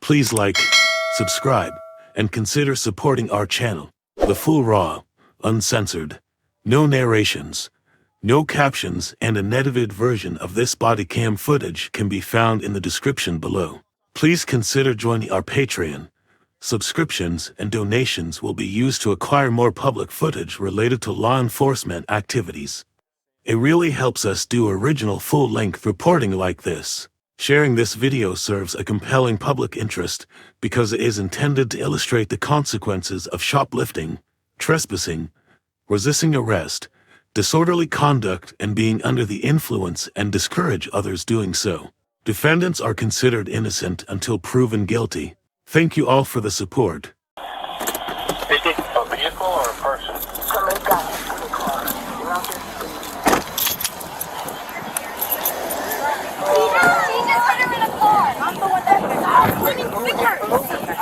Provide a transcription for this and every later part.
Please like, subscribe, and consider supporting our channel. The full raw, uncensored, no narrations, no captions, and unedited version of this body cam footage can be found in the description below. Please consider joining our Patreon. Subscriptions and donations will be used to acquire more public footage related to law enforcement activities. It really helps us do original full-length reporting like this. Sharing this video serves a compelling public interest because it is intended to illustrate the consequences of shoplifting, trespassing, resisting arrest, disorderly conduct, and being under the influence, and discourage others doing so. Defendants are considered innocent until proven guilty. Thank you all for the support. Is it a vehicle or a person? Somebody got it in the car. You're out there.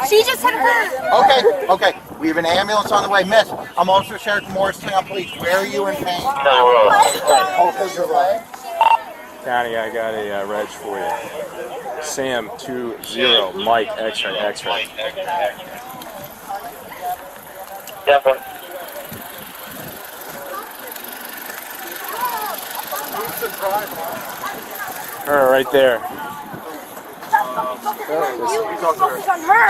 She just hit her. Okay. We have an ambulance on the way. Miss, I'm Officer Sheriff from Morristown Police. Where are you in pain? Hold your leg. County, I got a reg for you. Sam 20 Mike X-ray X-ray. Definitely. Her right there. Focus on her.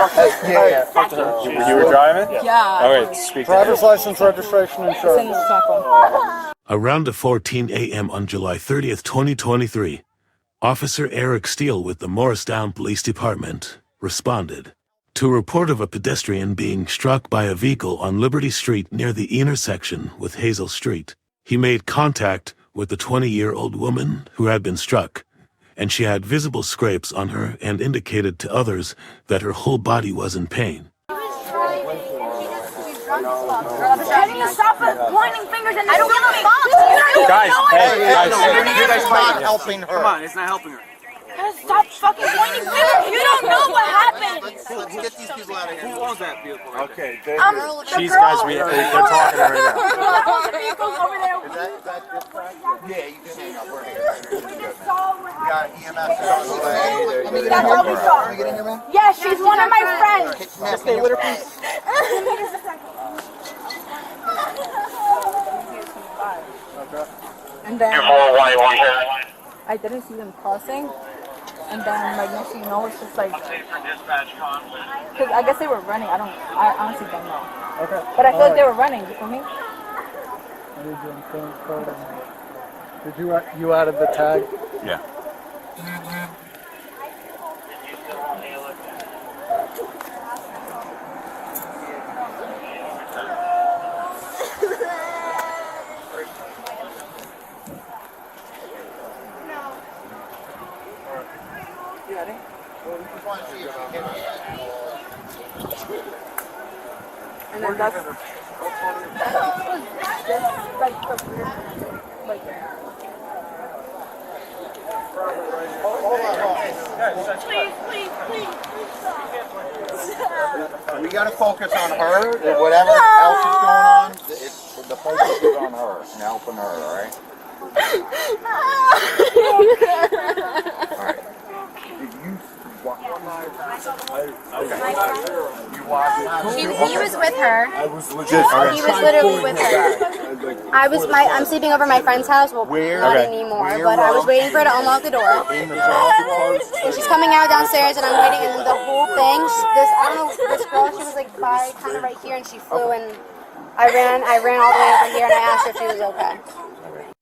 You were driving? Yeah. Okay, speak to Driver's her. license, registration, insurance. Around 14 a.m. on July 30th, 2023, Officer Eric Steele with the Morristown Police Department responded to a report of a pedestrian being struck by a vehicle on Liberty Street near the intersection with Hazel Street. He made contact with the 20-year-old woman who had been struck, and she had visible scrapes on her and indicated to others that her whole body was in pain. Having to stop at pointing fingers and I don't give a fuck. Guys, You guys not helping her. Come on, it's not helping her. Stop fucking pointing fingers. You don't know what happened. Let's get these people out of here. Who owns that vehicle right Okay, She's guys, we're talking right now. The vehicle's over there. Yeah, you can hang up. We're here. We just saw what We happened. got EMS on the way. That's all we saw. Can we get in here, man? Yeah, she's one of my friends. Stay with her, please. And then You're 411 here. I didn't see them crossing. And then, like, next thing you know, it's just like, because I guess they were running. I honestly don't know. Okay. But I feel like they were running. You feel me? I need your insurance code. Did you added the tag? Yeah. And then that's just like the weird, like, We gotta focus on her. Whatever else is going on, the focus is on her and helping her, alright? Alright. Did you watch? He was with her. I was legit. He was literally with her. I'm sleeping over my friend's house. Well, not anymore, but I was waiting for her to unlock the door. And she's coming out downstairs, and I'm waiting, and the whole thing, this girl, she was like by kind of right here, and she flew, and I ran all the way over here, and I asked her if she was okay.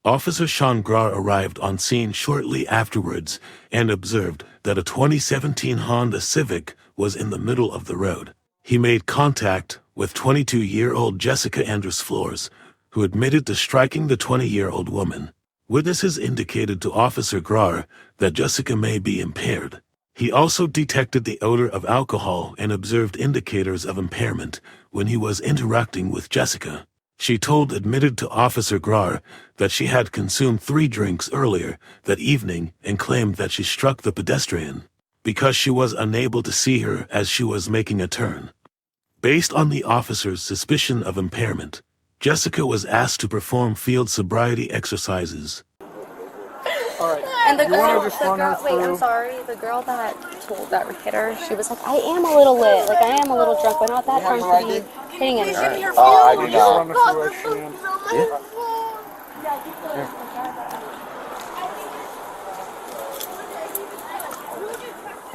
Officer Sean Grawehr arrived on scene shortly afterwards and observed that a 2017 Honda Civic was in the middle of the road. He made contact with 22-year-old Jessica Andresflores, who admitted to striking the 20-year-old woman. Witnesses indicated to Officer Grawehr that Jessica may be impaired. He also detected the odor of alcohol and observed indicators of impairment when he was interacting with Jessica. She admitted to Officer Grawehr that she had consumed 3 drinks earlier that evening and claimed that she struck the pedestrian because she was unable to see her as she was making a turn. Based on the officer's suspicion of impairment, Jessica was asked to perform field sobriety exercises. all right. And And the You wanna girl, just run her wait, I'm through? sorry. The girl that hit her, she was like, I am a little lit, like I am a little drunk, but not that drunk to be hitting anything. I do not. Run her through as Shan.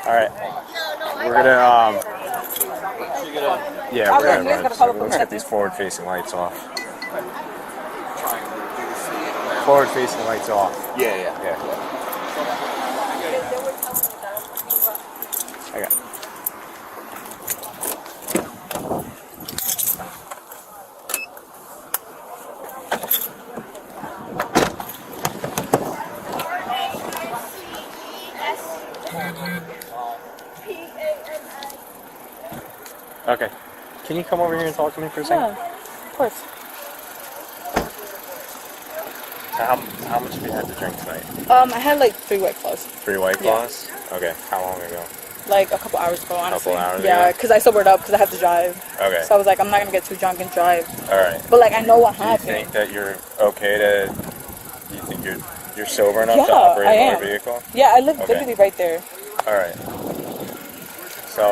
All right. We're gonna yeah, we're Okay, gonna here's run. gonna So follow let's from get these forward-facing lights off. Forward-facing lights off. Yeah. Yeah. I got. Okay. Can you come over here and talk to me for a second? Yeah, of course. So how much have you had to drink tonight? I had like 3 White Claws, 3 White Claws? Okay. How long ago? like a couple hours ago, honestly. Couple hours yeah, ago? because I sobered up because I have to drive. Okay. So I was like, I'm not gonna get too drunk and drive. All right. But like, I know what Do you happened. think that you're okay to? Do you think you're sober enough to Yeah, operate I a am. motor vehicle? Yeah, I live Okay. literally right there. All right. So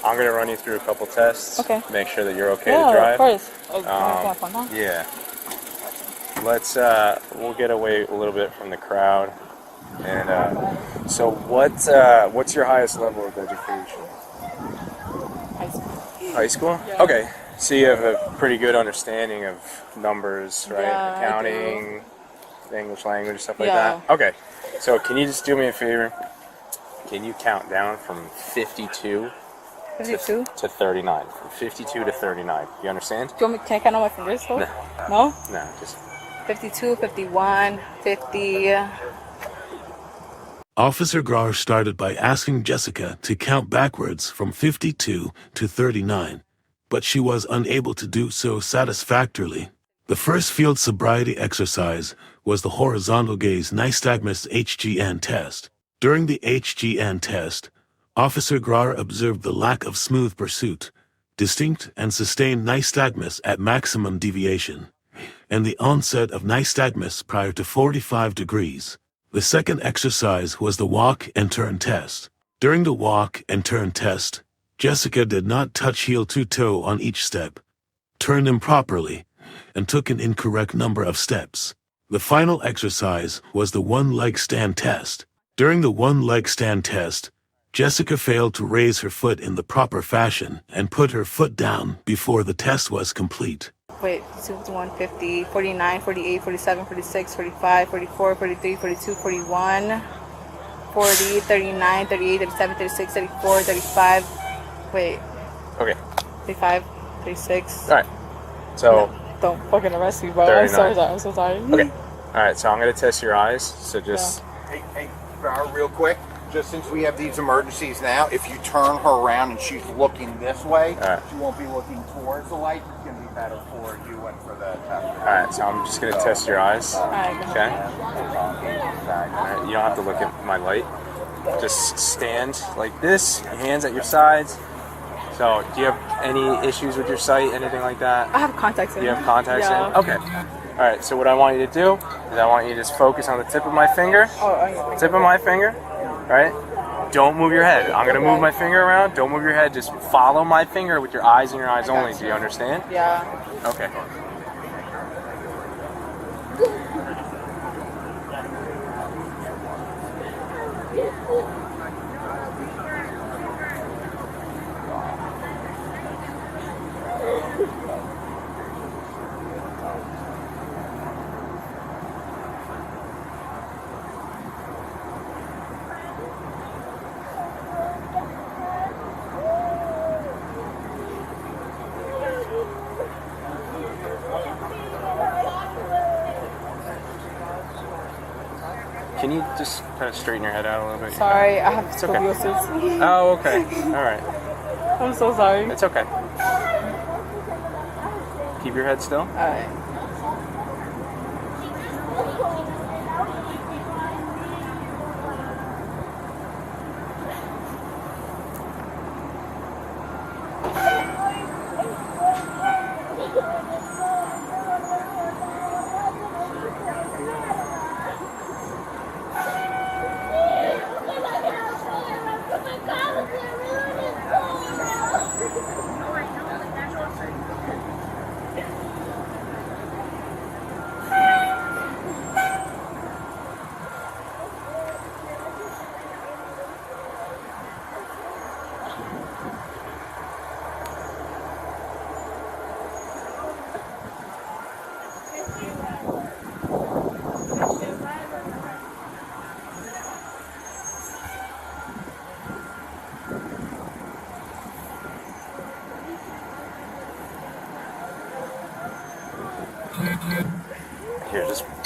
I'm gonna run you through a couple tests. Okay. Make sure that you're okay Yeah, to drive. of course. Oh, have fun, huh? Yeah. Let's we'll get away a little bit from the crowd. And so what's your highest level of education? High school. High school? Yeah. Okay. So you have a pretty good understanding of numbers, right? Yeah, I Accounting, English language, stuff like Yeah. that. Okay. So can you just do me a favor? Can you count down from 52 52? to 39? From 52 to 39. You understand? Do you want me, can I count on my fingers though? No. No? No, just 52, 51, 50. Officer Grawehr started by asking Jessica to count backwards from 52 to 39, but she was unable to do so satisfactorily. The first field sobriety exercise was the horizontal gaze nystagmus HGN test. During the HGN test, Officer Grawehr observed the lack of smooth pursuit, distinct and sustained nystagmus at maximum deviation, and the onset of nystagmus prior to 45 degrees. The second exercise was the walk and turn test. During the walk and turn test, Jessica did not touch heel to toe on each step, turned improperly, and took an incorrect number of steps. The final exercise was the one-leg stand test. During the one-leg stand test, Jessica failed to raise her foot in the proper fashion and put her foot down before the test was complete. Wait, 51, 50, 49, 48, 47, 46, 45, 44, 43, 42, 41, 40, 39, 38, 37, 36, 34, 35. Wait, okay. 35, 36. All right. So Don't fucking arrest me, bro. I'm 39. so sorry. I'm so sorry. okay. All right. So I'm gonna test your eyes. So just Hey, real quick, just since we have these emergencies now, if you turn her around and she's looking this way, Alright. she won't be looking towards the light. It's going to be better for you and for the test. all right. So I'm just gonna test your eyes. Alright, go Okay. ahead. All right. You don't have to look at my light. Just stand like this. Your hands at your sides. So do you have any issues with your sight? Anything like that? I have contacts in. You have contacts Yeah. in? Okay. All right, so what I want you to do is I want you to just focus on the tip of my finger. Oh, Tip of my finger, right? Don't move your head. I'm gonna move my finger around. Don't move your head. Just follow my finger with your eyes and your eyes only. Do you understand? yeah. Okay. Can you just kind of straighten your head out a little bit? Sorry, I have It's okay. scoliosis. Oh, okay. All right. I'm so sorry. It's okay. Keep your head still. Alright.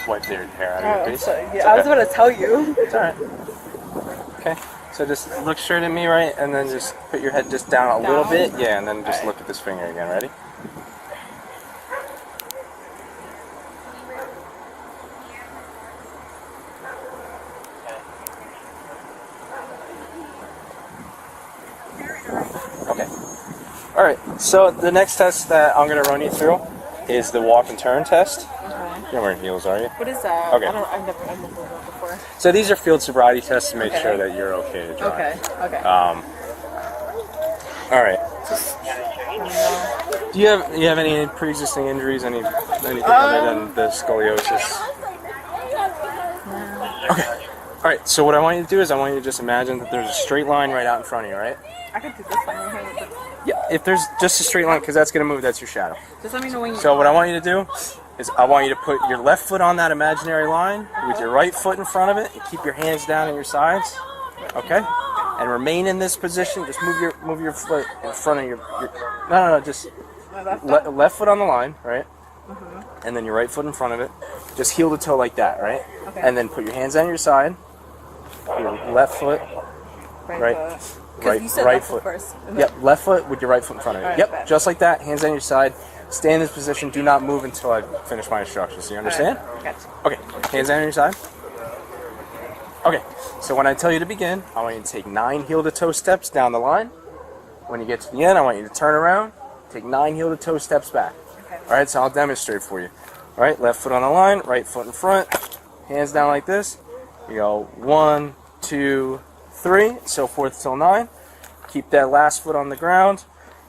wipe the hair out of your face. Sorry. Yeah, I was about to tell you. It's alright. Okay, so just look straight at me, right? And then just put your head just down a little bit. Yeah, and then just look at this finger again. Ready? Okay. Alright, so the next test that I'm going to run you through is the walk and turn test. You're wearing heels, are you? What is that? Okay. I've never done that before. So these are field sobriety tests to make sure that you're okay to drive. Okay. All right. Do you have any pre-existing injuries? Anything other than the scoliosis? Okay. All right. So what I want you to do is I want you to just imagine that there's a straight line right out in front of you, right? I can do this line right here. Yeah. If there's just a straight line, because that's gonna move. That's your shadow. Just let me know when you. So what I want you to do is I want you to put your left foot on that imaginary line with your right foot in front of it, and keep your hands down at your sides. Okay. And remain in this position. Just move your foot in front of your no, just left foot on the line, right? Mm-hmm. And then your right foot in front of it. Just heel to toe like that, right? Okay. And then put your hands on your side. Your left foot, right foot first. Yep, left foot with your right foot in front of it. Right, Yep, back. just like that. Hands on your side. Stay in this position. Do not move until I finish my instructions. You understand? Gotcha. Okay. Hands on your side. Okay, so when I tell you to begin, I want you to take 9 heel-to-toe steps down the line. When you get to the end, I want you to turn around, take 9 heel-to-toe steps back. Okay. All right, so I'll demonstrate for you. All right, left foot on the line, right foot in front, hands down like this. You go 1, 2, 3, so forth till 9. Keep that last foot on the ground,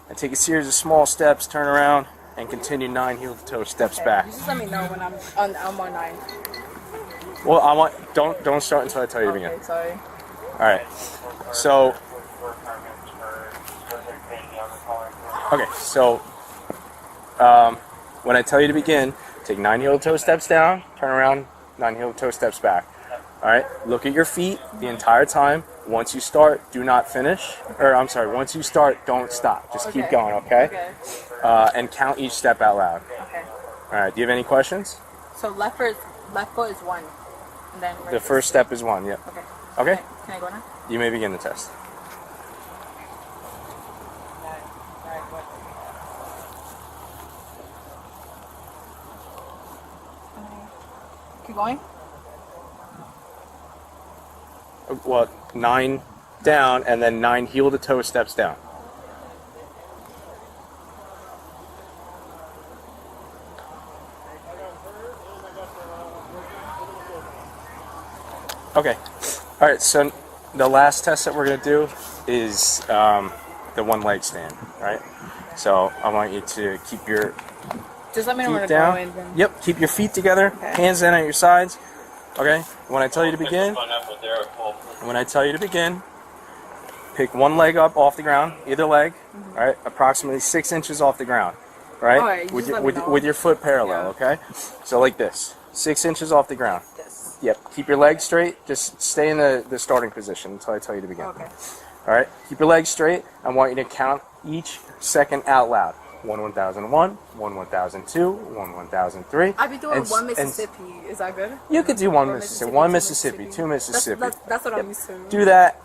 and take a series of small steps, turn around, and continue 9 heel-to-toe steps back. Just let me know when I'm on 9. Well, don't start until I tell you to begin. Okay, sorry. All right. So, when I tell you to begin, take 9 heel-to-toe steps down, turn around, 9 heel-to-toe steps back. All right. Look at your feet the entire time. Once you start, do not finish. Once you start, don't stop. Just keep going. Okay. And count each step out loud. Okay. All right. Do you have any questions? So left foot is 1, and then The first step is 1. Yep. Okay. Okay. Can I go now? You may begin the test. Keep going. Well, 9 down, and then 9 heel-to-toe steps down. Okay. All right. So the last test that we're gonna do is the one leg stand. Right. So I want you to keep your Just let me know when feet to down. go in. Then. Yep. Keep your feet together. Okay. Hands in at your sides. Okay. When I tell you to begin. When I tell you to begin, pick one leg up off the ground, either leg, all right, approximately 6 inches off the ground, right? All right, with your foot parallel, okay? So like this, 6 inches off the ground. Yes. Yep. Keep your legs straight. Just stay in the starting position until I tell you to begin. Okay. All right. Keep your legs straight. I want you to count each second out loud. 1 1001, 1 1002, 1 1003. I'll be doing and- one and Mississippi. Is that good? You could do one Or Mississippi, Mississippi, one two Mississippi, Mississippi. two Mississippi. That's what I'm used to. Do that,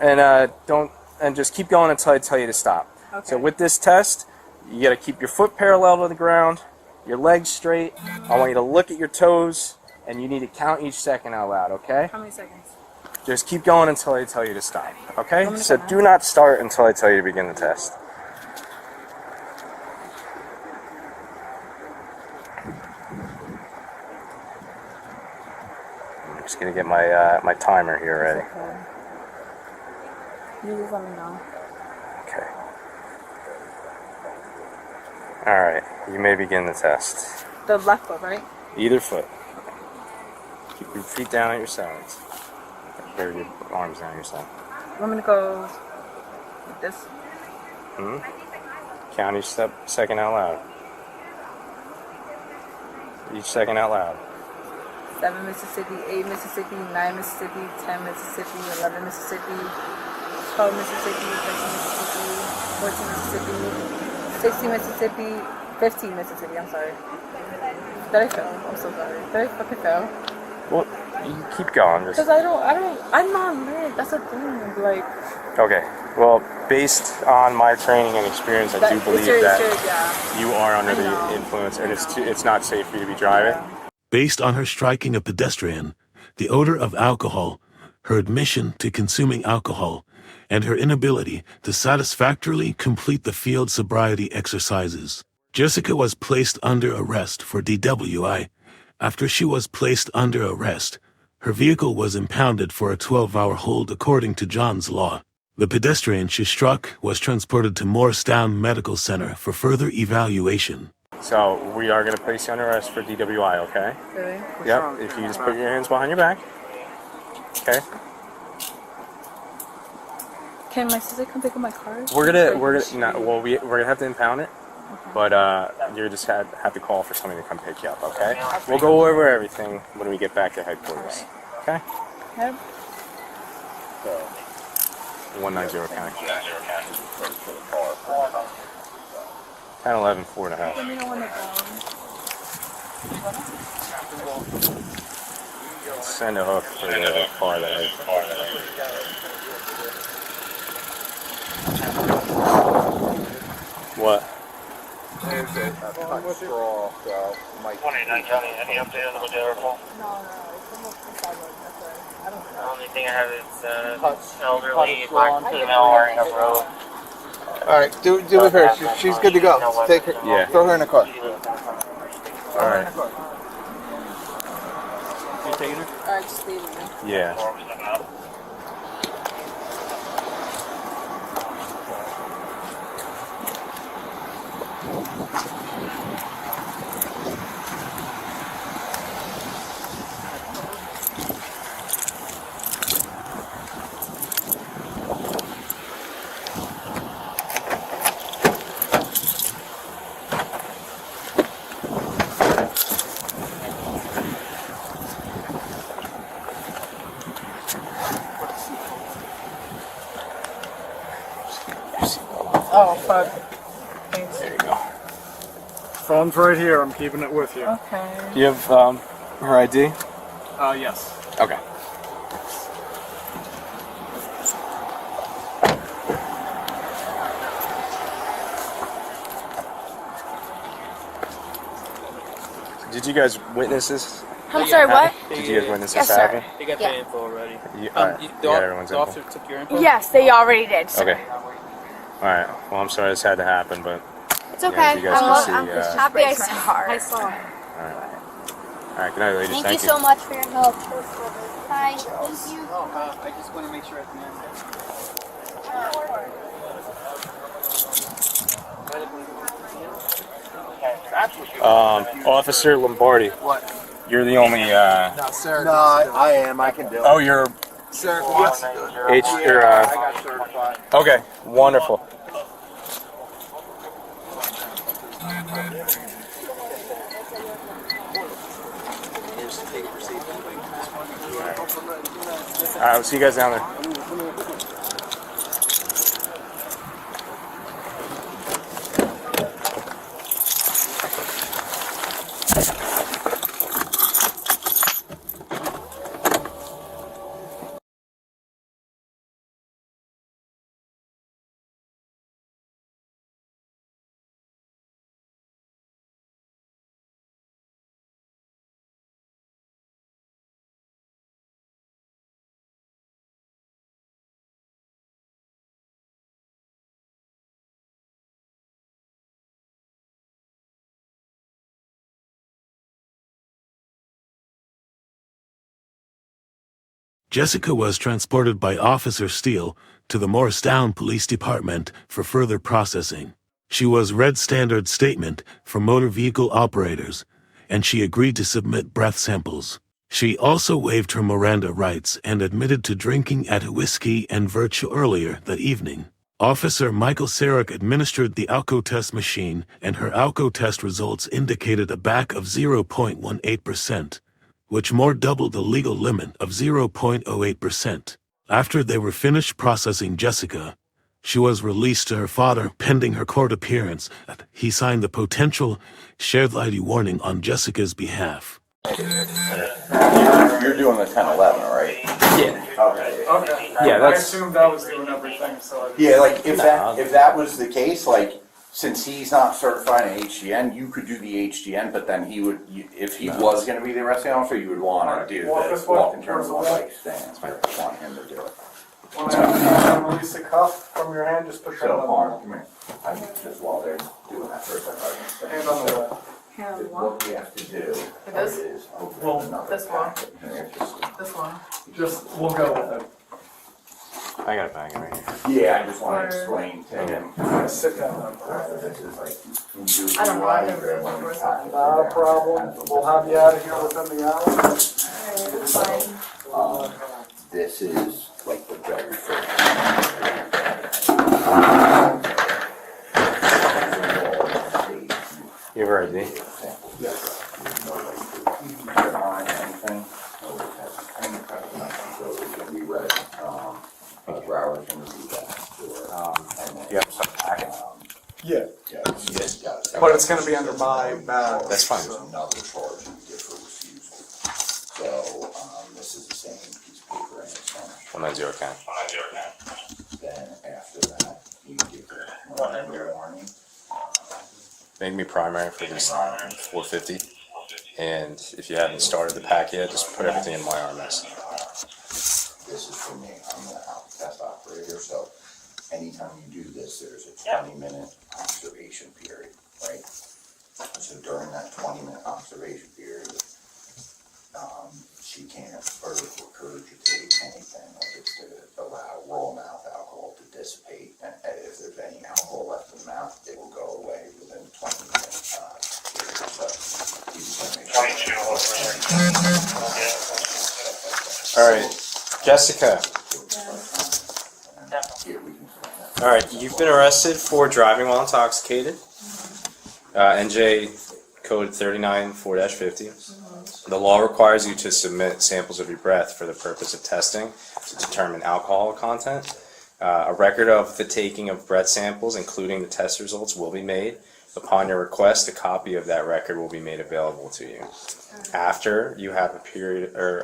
and just keep going until I tell you to stop. Okay. So with this test, you got to keep your foot parallel to the ground, your legs straight. I want you to look at your toes, and you need to count each second out loud. Okay? How many seconds? Just keep going until I tell you to stop. Okay? I'm gonna So go now. do not start until I tell you to begin the test. I'm just gonna get my timer here ready. You just let me know. Okay. All right. You may begin the test. The left foot, right? Either foot. Keep your feet down at your sides. Or your arms down at your side. You want me to go like this? Count each second out loud. Each second out loud. 7 Mississippi, 8 Mississippi, 9 Mississippi, 10 Mississippi, 11 Mississippi, 12 Mississippi, 13 Mississippi, 14 Mississippi, 16 Mississippi, 15 Mississippi, I'm sorry. Did I fail? I'm so sorry. Did I fucking fail? Well, you keep going. Just... Because I'm not lit. That's the thing. Like. Okay. Well, based on my training and experience, I do believe that you are under the influence, and it's not safe for you to be driving. Based on her striking a pedestrian, the odor of alcohol, her admission to consuming alcohol, and her inability to satisfactorily complete the field sobriety exercises, Jessica was placed under arrest for DWI. After she was placed under arrest, her vehicle was impounded for a 12-hour hold according to John's law. The pedestrian she struck was transported to Morristown Medical Center for further evaluation. So we are going to place you under arrest for DWI, okay? Really? Yep. If you just put your hands behind your back. Okay. Can my sister come pick up my car? We're gonna have to impound it, but you just have to call for somebody to come pick you up, okay? We'll go over everything when we get back to headquarters, okay? Yep. 190 county. 10-11, 4.5. Let me know when to go. Send a hook for the car that I... What? There's a cut straw, so Mike. 29 County, any update on the Madera call? No, it's almost 7. That's right. I don't know. The only thing I have is elderly black female wearing a robe. Alright, do with her. She's good to go. Take her. Yeah. Throw her in the car. Alright. You taking her? Alright, just leave it. Yeah. Oh, fuck. Thanks. There you go. Phone's right here. I'm keeping it with you. Okay. Do you have her ID? Yes. Okay. Did you guys witness this? I'm sorry, what? Did you guys witness Yes, this sir. happen? They got Yeah. the info already. Everyone's The info. officer took your info? Yes, they already did. Sir. Okay. Alright. Well, I'm sorry this had to happen, but... It's okay. you guys can see, I'm just happy I saw. I saw. Alright, good night, ladies. Thank you so much for your help. Bye. Thank you. I just want to make sure at the end. Officer Lombardi. What? You're the only, No, sir. No, I am. I can do it. Oh, you're... Sir, yes. You're, I got certified. Okay, wonderful. Alright, we'll see you guys down there. Jessica was transported by Officer Steele to the Morristown Police Department for further processing. She was read standard statement for motor vehicle operators, and she agreed to submit breath samples. She also waived her Miranda rights and admitted to drinking at a whiskey and virtue earlier that evening. Officer Michael Sarek administered the alcotest machine, and her alcotest results indicated a BAC of 0.18%. which more doubled the legal limit of 0.08%. After they were finished processing Jessica, She was released to her father pending her court appearance. He signed the potential shared liability warning on Jessica's behalf. You're doing the 1011, right? Yeah. Okay. Okay. Yeah, I that's- assumed that was doing everything, so. Yeah, like if that was the case, like since he's not certified in HGN, you could do the HGN, but then he would, if he was going to be the arresting officer, you would want to do the walk and turn one bike stance. I want him to do it. Want to release the cuff from your hand, just push it So, on Mark, come here. I mean, just while they're doing that first, the hand on the left. what we have to do This? is open Well, another this one. packet. Here, just- This one. Just, we'll go with it. I got a bag right here. Yeah, I just want to explain to him. Sit down. This is like, you do I don't know, I've DUI, never been one before, time. Not a problem. We'll have you out of here within the hour. This is like the very first. You have her ID? Yes. Grawehr can do that. Yep. Yeah, Yeah. but it's gonna be under my badge. That's fine. There's another charge you get for refusal. So, this is the same piece of paper and it's on. 190 count. Then after that, you get the one-year warning. Make me primary for this 450. And if you haven't started the pack yet, just put everything in my RMS. This is for me, I'm the test operator, so anytime you do this, there's a 20-minute observation period, right? So during that 20-minute observation period, she can't regurgitate anything, like it's to allow raw mouth alcohol to dissipate, and if there's any alcohol left in the mouth, it will go away within 20 minutes. So, you just wanna make sure. All right, Jessica. Here, we can sign that. All right, you've been arrested for driving while intoxicated. NJ code 39-4-50. The law requires you to submit samples of your breath for the purpose of testing to determine alcohol content. A record of the taking of breath samples, including the test results, will be made. Upon your request, a copy of that record will be made available to you. After you have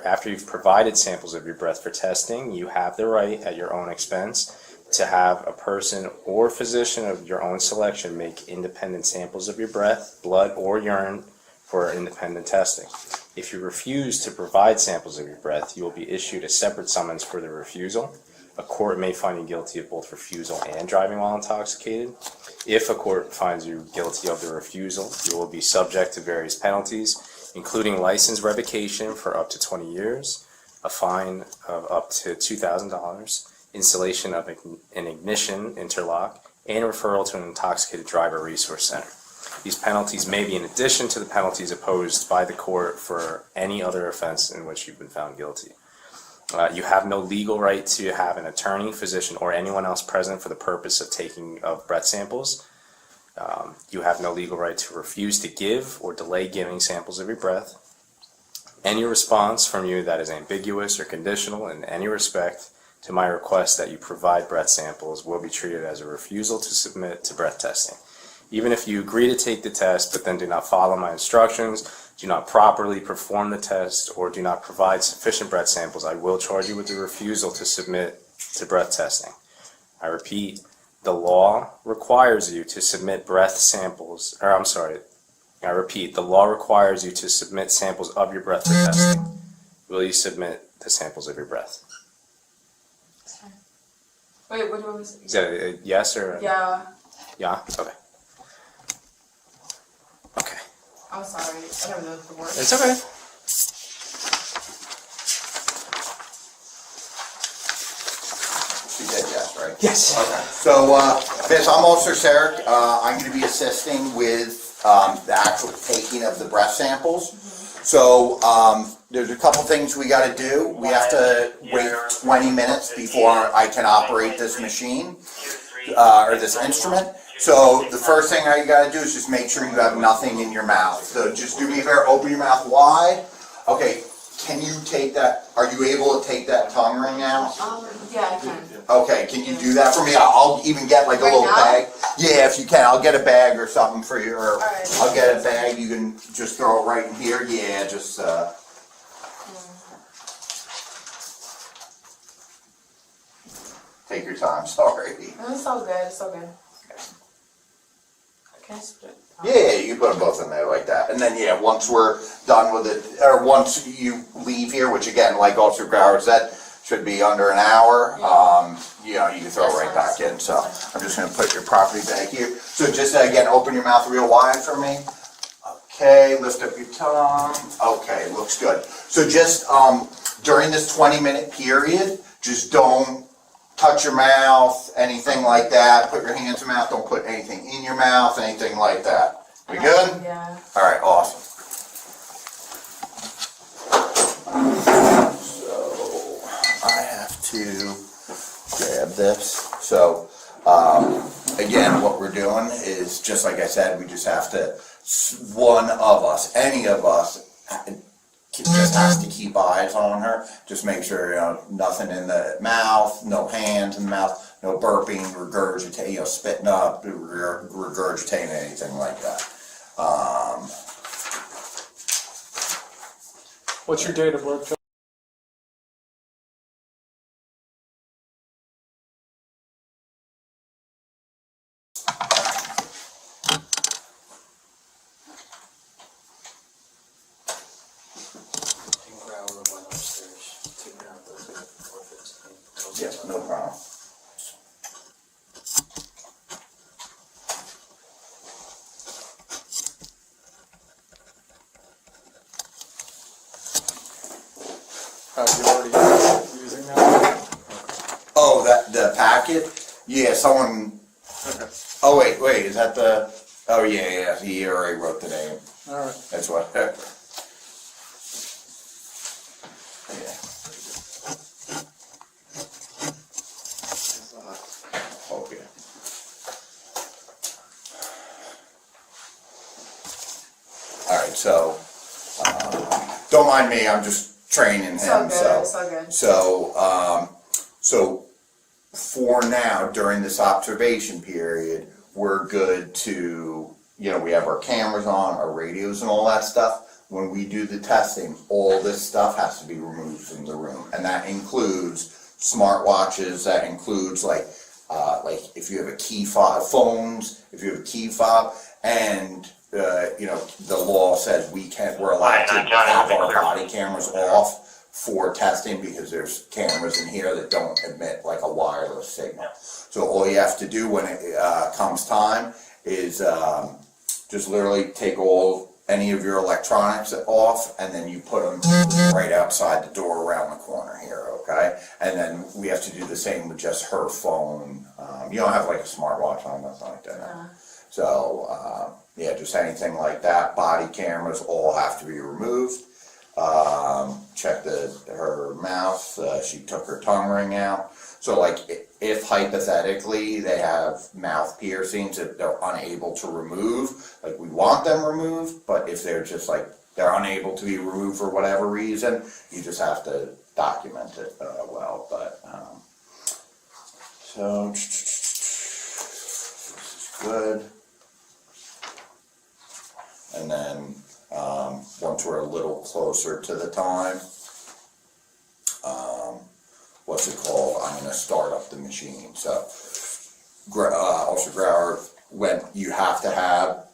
after you've provided samples of your breath for testing, you have the right at your own expense to have a person or physician of your own selection make independent samples of your breath, blood, or urine for independent testing. If you refuse to provide samples of your breath, you will be issued a separate summons for the refusal. A court may find you guilty of both refusal and driving while intoxicated. If a court finds you guilty of the refusal, you will be subject to various penalties, including license revocation for up to 20 years, a fine of up to $2,000, installation of an ignition interlock, and referral to an intoxicated driver resource center. These penalties may be in addition to the penalties imposed by the court for any other offense in which you've been found guilty. You have no legal right to have an attorney, physician, or anyone else present for the purpose of taking of breath samples. You have no legal right to refuse to give or delay giving samples of your breath. Any response from you that is ambiguous or conditional in any respect to my request that you provide breath samples will be treated as a refusal to submit to breath testing. Even if you agree to take the test but then do not follow my instructions, do not properly perform the test, or do not provide sufficient breath samples, I will charge you with the refusal to submit to breath testing. I repeat, the law requires you to submit breath samples, I repeat, the law requires you to submit samples of your breath for testing. Will you submit the samples of your breath? Wait, what was Is that a yes or a Yeah, yeah? Okay. Okay. I'm sorry. I never know the word. It's okay. She said yes, right? Yes. Okay. So, Vince, I'm Officer Sarek. I'm going to be assisting with the actual taking of the breath samples. So, there's a couple things we got to do. We have to wait 20 minutes before I can operate this machine or this instrument. So, the first thing you got to do is just make sure you have nothing in your mouth. So, just do me a favor, open your mouth wide. Okay, can you take that, are you able to take that tongue ring out? Yeah, I can. Okay, can you do that for me? I'll even get like a Right little now? bag. Yeah, if you can, I'll get a bag or something for you, or Alright. I'll get a bag, you can just throw it right in here. Yeah, just, take your time, sorry. It's all good. It's all good. Can I split? Yeah, you can put them both in there like that. And then, yeah, once we're done with it, or once you leave here, which again, like Officer Grawehr said, should be under an hour, you know, you can throw it right back in. So I'm just gonna put your property bag here. So just again, open your mouth real wide for me. Okay, lift up your tongue. Okay, looks good. So just during this 20-minute period, just don't touch your mouth, anything like that. Put your hands in your mouth. Don't put anything in your mouth, anything like that. We good? Yeah. All right, awesome. So I have to grab this. So again, what we're doing is just like I said, we just have to, one of us, any of us, just has to keep eyes on her. Just make sure, you know, nothing in the mouth, no hands in the mouth, no burping, regurgitating, you know, spitting up, regurgitating, anything like that. What's your date of birth? Yes, no problem. You already using that? Oh, the packet? Yeah, someone, Okay. oh wait, is that the, oh yeah, he already wrote the name. All right. That's what, yeah. Okay. Alright, so, don't mind me, I'm just training him, It's all good. so. It's all good. So for now, during this observation period, we're good to, you know, we have our cameras on, our radios and all that stuff. When we do the testing, all this stuff has to be removed from the room. And that includes smartwatches, that includes like if you have a key fob, phones, if you have a key fob, and you know, the law says we're allowed to have our body cameras off for testing because there's cameras in here that don't emit like a wireless signal. So all you have to do when it comes time is just literally take any of your electronics off, and then you put them right outside the door around the corner here, okay? And then we have to do the same with just her phone. You don't have like a smartwatch on, nothing like that. No. So yeah, just anything like that. Body cameras all have to be removed. Check her mouth. She took her tongue ring out. So like if hypothetically they have mouth piercings that they're unable to remove, like we want them removed, but if they're just like they're unable to be removed for whatever reason, you just have to document it well. But so this is good. And then once we're a little closer to the time, what's it called? I'm going to start up the machine. So, Officer Grawehr, you have to have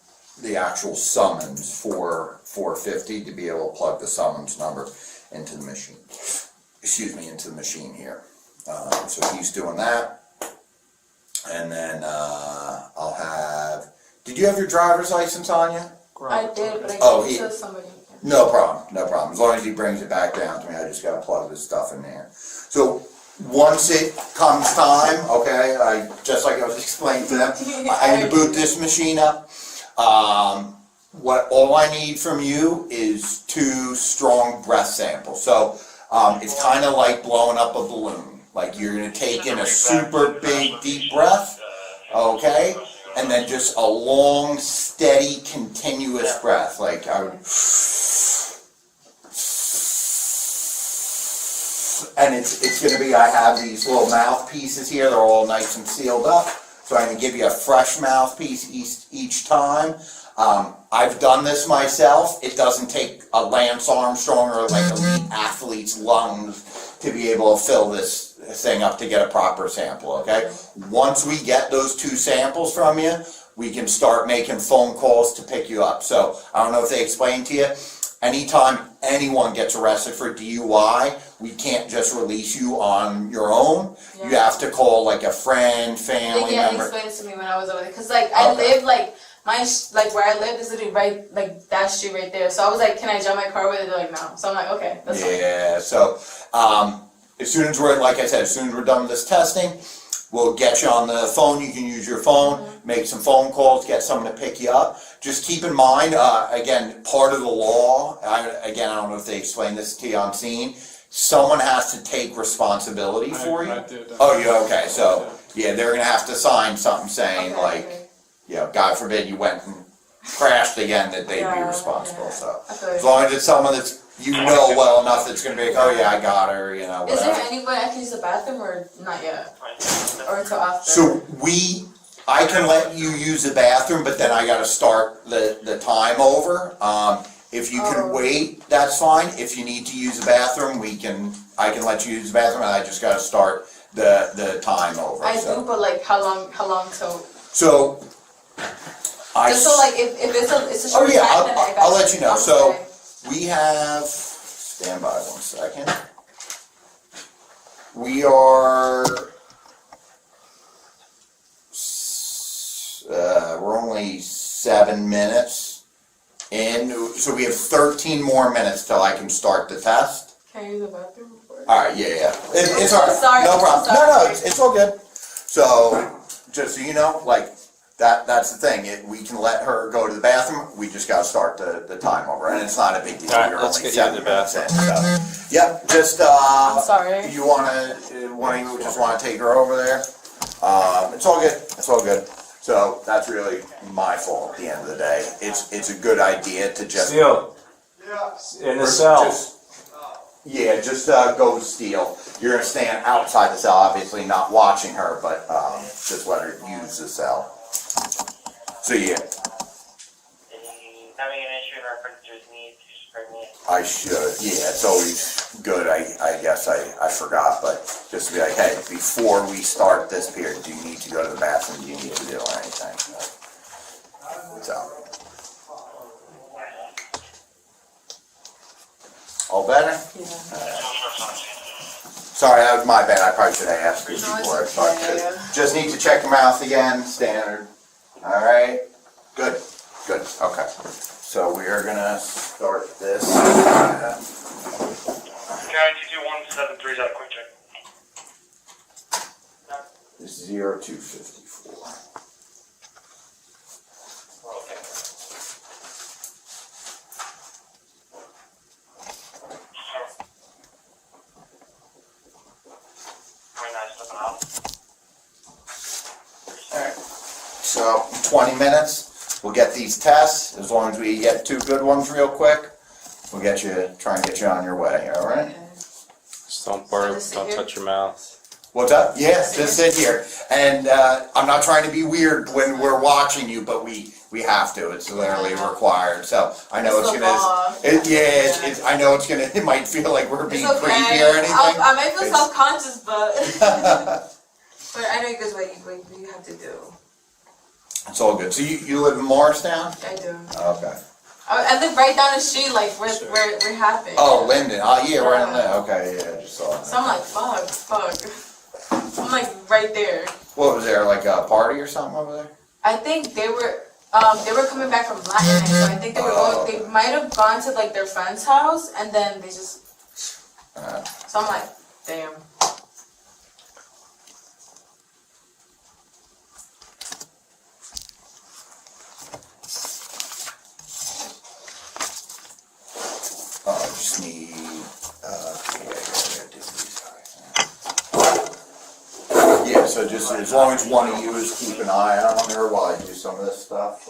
the actual summons for 450 to be able to plug the summons number into the machine. Excuse me, into the machine here. So he's doing that. And then I'll have. Did you have your driver's license on you? I did, but I gave it to somebody. No problem, no problem. As long as he brings it back down to me, I just gotta plug this stuff in there. So once it comes time, okay, just like I was explaining to them, I'm gonna boot this machine up. All I need from you is 2 strong breath samples. So it's kind of like blowing up a balloon. Like you're gonna take in a super big deep breath, okay? And then just a long, steady, continuous breath. Like I would. And it's going to be, I have these little mouthpieces here, they're all nice and sealed up. So I'm going to give you a fresh mouthpiece each time. I've done this myself. It doesn't take a Lance Armstrong or like elite athlete's lungs to be able to fill this thing up to get a proper sample, okay? Once we get those 2 samples from you, we can start making phone calls to pick you up. So I don't know if they explained to you, anytime anyone gets arrested for DUI, we can't just release you on your own. Yeah. You have to call like a friend, family Yeah, member. explain it to me when I was over there, cause like I live like like where I live is literally right like that street right there. So I was like, can I jump my car with it? They're like, no. So I'm like, okay, that's fine. Yeah. So as soon as we're, like I said, as soon as we're done with this testing, we'll get you on the phone. You can use your phone, make some phone calls, get someone to pick you up. Just keep in mind, again, part of the law, I don't know if they explained this to you on scene, someone has to take responsibility for you. Oh, you okay? So, yeah, they're going to have to sign something saying, you know, God forbid you went and crashed again, that they'd be responsible. So, as long as it's someone that's, you know well enough, that's going to be like, oh yeah, I got her, you know, whatever. Is there any way I can use the bathroom or not yet? Or until after? So I can let you use the bathroom, but then I gotta start the time over. If you can wait, that's fine. If you need to use the bathroom, I can let you use the bathroom, and I just gotta start the time over. I do, but like how long till? So, Just so like if it's a short time, then I'll let you know. So, okay. we have, stand by 1 second. We are, we're only 7 minutes in, so we have 13 more minutes till I can start the test. Can I use the bathroom before? Alright, yeah. It's alright. Sorry, No problem. sorry. No, it's all good. So, just so you know, like, that's the thing. We can let her go to the bathroom. We just gotta start the time over, and it's not a big deal. All right, You're let's only get you in 7 the minutes bathroom. in, so. Yep, just I'm sorry. you just wanna take her over there? It's all good. It's all good. So that's really my fault at the end of the day. It's a good idea to just Steele. In the cell. just go Steele. You're gonna stand outside the cell, obviously not watching her, but just let her use the cell. So yeah. Having an issue in reference to his needs, he's pregnant. I should, yeah, it's always good, I guess I forgot, but just to be like, hey, before we start this period, do you need to go to the bathroom, do you need to do anything? So. All better? Yeah. Sorry, that was my bad, I probably should have asked you No, it's before I started. okay. Just need to check your mouth again, standard. Alright, good, okay. So we are gonna start this. Guy 22173 is out, quick check. 0254. Okay. Very nice looking out. Alright, so 20 minutes, we'll get these tests. As long as we get 2 good ones real quick, we'll try and get you on your way, alright? Just don't burp, don't touch your mouth. What's up? Yes, just sit here. And I'm not trying to be weird when we're watching you, but we have to. It's literally required. So I know it's gonna. I know it's gonna. It might feel like we're being creepy or anything. I might feel self-conscious, but but I know you guys what you have to do. It's all good. So you live in Morristown? I do. Okay. I live right down the street, like where it happened. Oh, Linden. Oh, yeah, right on there. Okay, yeah, I just saw that. So I'm like, fuck. I'm like right there. What was there, like a party or something over there? I think they were coming back from Latin night, so I think they were going, they might have gone to like their friend's house and then they just. So I'm like, damn. I just need. Yeah, so just as long as one of you is keep an eye on her while I do some of this stuff,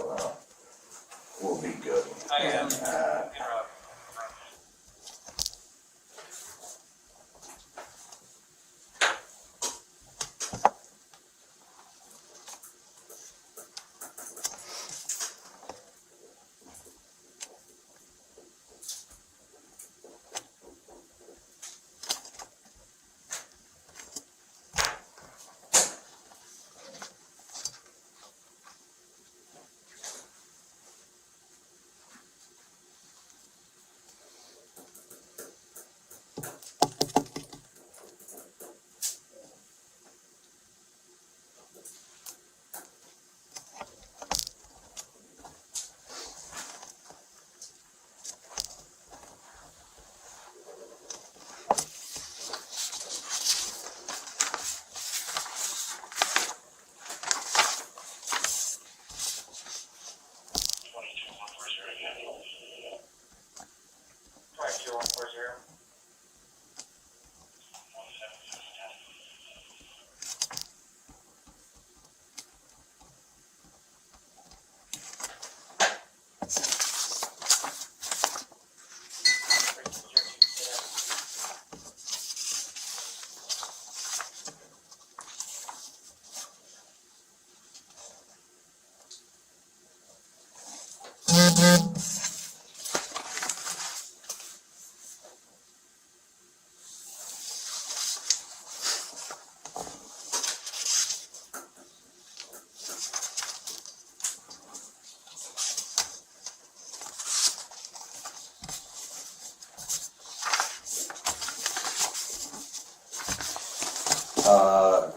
we'll be good.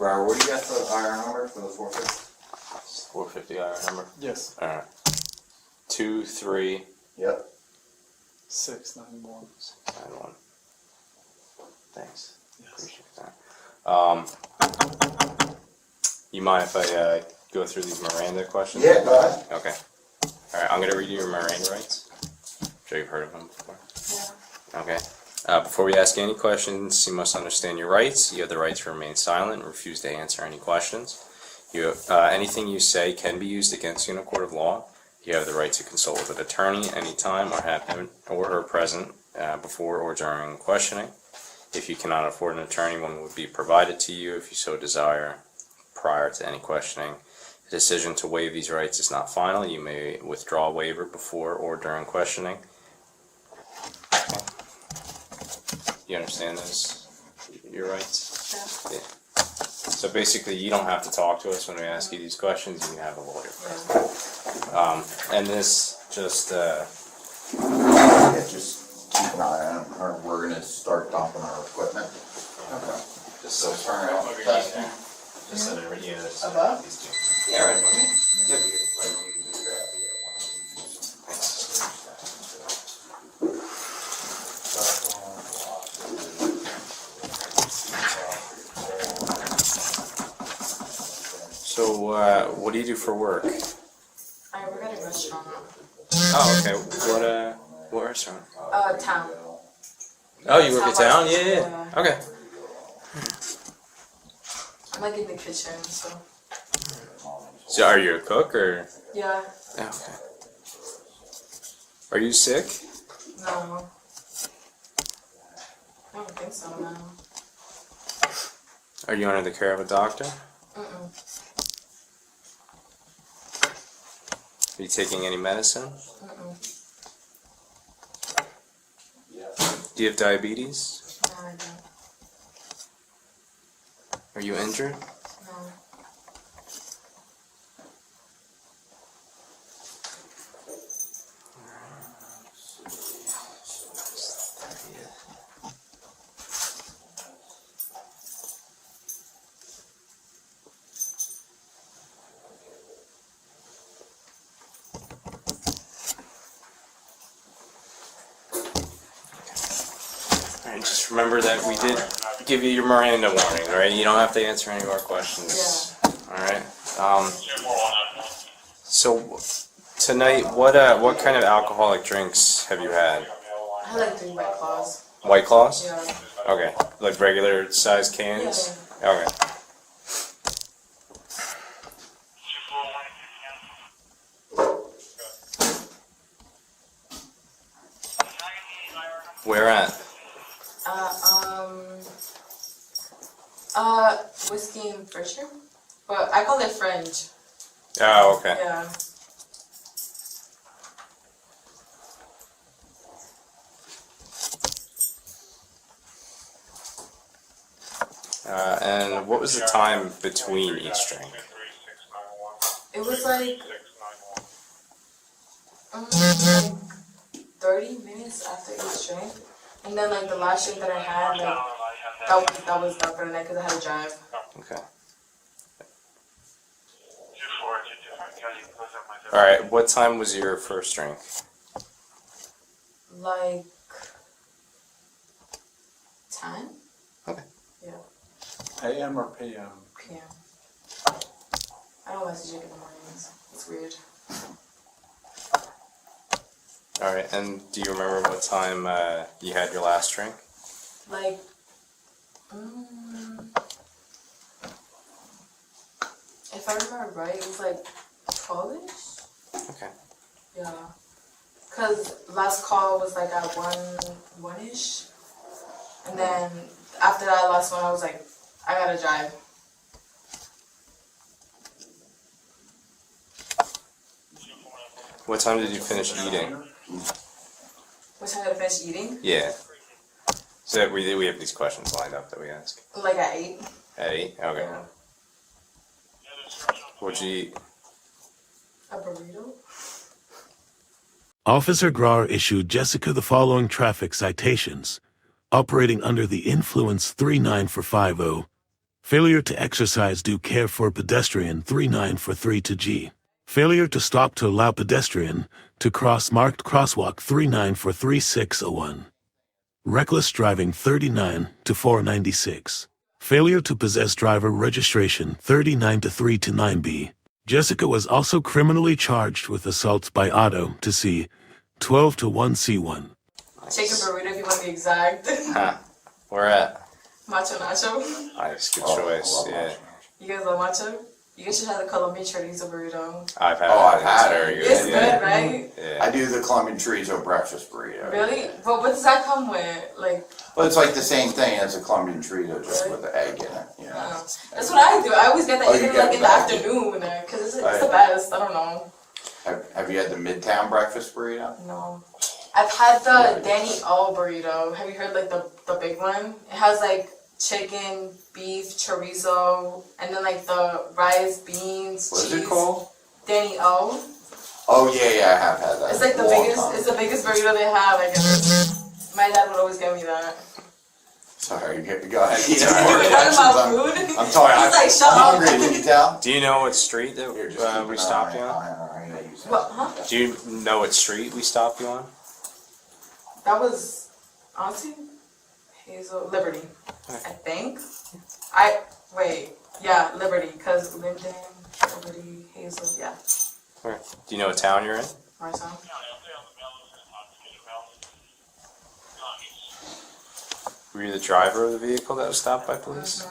Grawehr, what do you got for the IR number for the 450? 450 IR number. Yes. All right. 2391. Yep. 691. Thanks. Yes. Appreciate that. You mind if I go through these Miranda questions? Yeah, go ahead. Okay. All right. I'm gonna read you your Miranda rights. I'm sure you've heard of them before. Yeah. Okay. Before we ask any questions, you must understand your rights. You have the right to remain silent and refuse to answer any questions. Anything you say can be used against you in a court of law. You have the right to consult with an attorney anytime or have him or her present before or during questioning. If you cannot afford an attorney, one would be provided to you if you so desire prior to any questioning. The decision to waive these rights is not final. You may withdraw a waiver before or during questioning. Okay. You understand those, your rights? Yeah. Yeah. So basically, you don't have to talk to us when we ask you these questions. You can have a lawyer. And this just... Yeah, just keep an eye on her. We're gonna start dumping our equipment. Okay. Just so turn it off. Testing. Just send it over here. Above? Yeah, right. Yep. So, what do you do for work? I work at a restaurant. Oh, okay. What restaurant? Town. Oh, you work at town? Yeah. Okay. I'm like in the kitchen, so. So, are you a cook or? Yeah. Oh, okay. Are you sick? No. I don't think so, no. Are you under the care of a doctor? Mm-mm. Are you taking any medicine? Mm-mm. Do you have diabetes? No, I don't. Are you injured? No. Alright, just remember that we did give you your Miranda warning, alright? You don't have to answer any of our questions. Alright? So, tonight, what kind of alcoholic drinks have you had? I had like 3 White Claws. White Claws? Yeah. Okay. Like regular size cans? Okay. Where at? Whiskey and Fisher, but I call it French. Oh, okay. Yeah. And what was the time between each drink? It was like 30 minutes after each drink, and then like the last drink that I had, like that was done for the night because I had to drive. Okay. Alright, what time was your first drink? Like 10? Okay. Yeah. AM or PM? PM. I don't message you in the mornings. It's weird. Alright, and do you remember what time you had your last drink? Like, if I remember right, it was like 12-ish? Okay. Yeah. Because last call was like at 1-ish. And then after that last one, I was like, I gotta drive. What time did you finish eating? What time did I finish eating? Yeah. So we have these questions lined up that we ask. Like at 8. At 8? Okay. Yeah. What'd you eat? A burrito? Officer Grawehr issued Jessica the following traffic citations: operating under the influence 39 for 50, Failure to exercise due care for pedestrian 3943 to G. Failure to stop to allow pedestrian to cross marked crosswalk 3943601. Reckless driving 39 to 496. Failure to possess driver registration 39 to 3 to 9B. Jessica was also criminally charged with assault by auto to C 12 to 1C1. Chicken burrito if you want to be exact. Where at? Macho Nacho. Nice, good choice. Yeah. You guys love macho? You guys should have the Colombian chorizo burrito. I've had I've it. had It's very it. good. It's good, right? Yeah. I do the Colombian chorizo breakfast burrito. Really? But what does that come with? Like, Well, it's like the same thing as a Colombian chorizo, just with the egg in it. You know? that's what I do. I always get that you even get like in the that. afternoon because it's Right. the best. I don't know. Have you had the Midtown breakfast burrito? No. I've had the Danny O burrito. Have you heard like the big one? It has like chicken, beef, chorizo, and then like the rice, beans, What cheese. is it called? Danny O. Oh yeah, I have had that. It's like the biggest. It's the biggest burrito they have. I guess. My dad would always give me that. Sorry, go ahead. We're talking about food. I'm sorry. He's like, shut I'm up. hungry. Can you tell? Do you know what street that Here, just keep we an stopped eye you on? What? Huh? Do you know what street we stopped you on? That was honestly Hazel Liberty. I think. Yeah, Liberty, because Linden, Liberty, Hazel, yeah. Where? Do you know what town you're in? Morristown. Were you the driver of the vehicle that was stopped by police?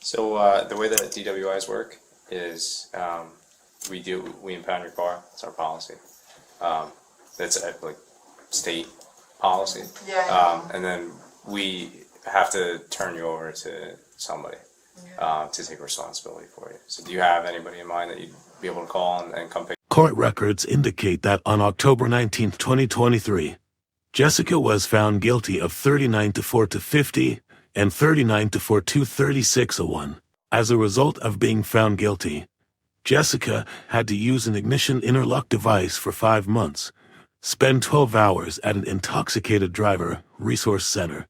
So the way that DWIs work is we impound your car. That's our policy. That's like state policy. Yeah. And then we have to turn you over to somebody to take responsibility for you. So do you have anybody in mind that you'd be able to call and come pick? Court records indicate that on October 19, 2023, Jessica was found guilty of 39 to 4 to 50 and 39 to 4 to 3601. As a result of being found guilty, Jessica had to use an ignition interlock device for 5 months, spend 12 hours at an intoxicated driver resource center,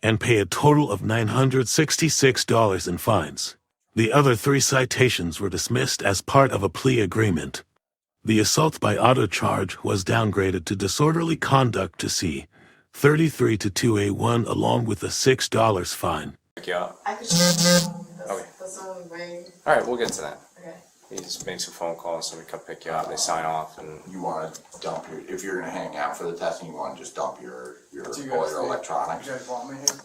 and pay a total of $966 in fines. The other 3 citations were dismissed as part of a plea agreement. The assault by auto charge was downgraded to disorderly conduct to C 33 to 2A1 along with a $6 fine. Pick you up. I could that's, Okay. that's the only way. All right, we'll get to that. Okay. He just makes a phone call, somebody come pick you up, they sign off, and You want to dump your, if you're going to hang out for the testing, you want to just dump your Do you all guys your think- electronics. You guys want me here?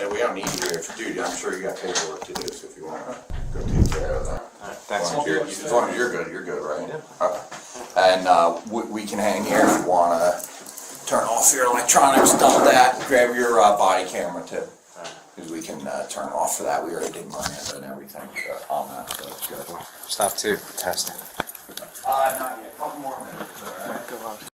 Yeah, we don't need you here. Dude, I'm sure you got paperwork to do, so if you want to go take care of that. thanks. As long as you're good, right? Okay. And we can hang here if you want to turn off your electronics, dump that, grab your body camera too. Because we can turn off for that. We already did Miranda and everything on that, so it's good. Stop 2, testing. Not yet, a couple more minutes, all right?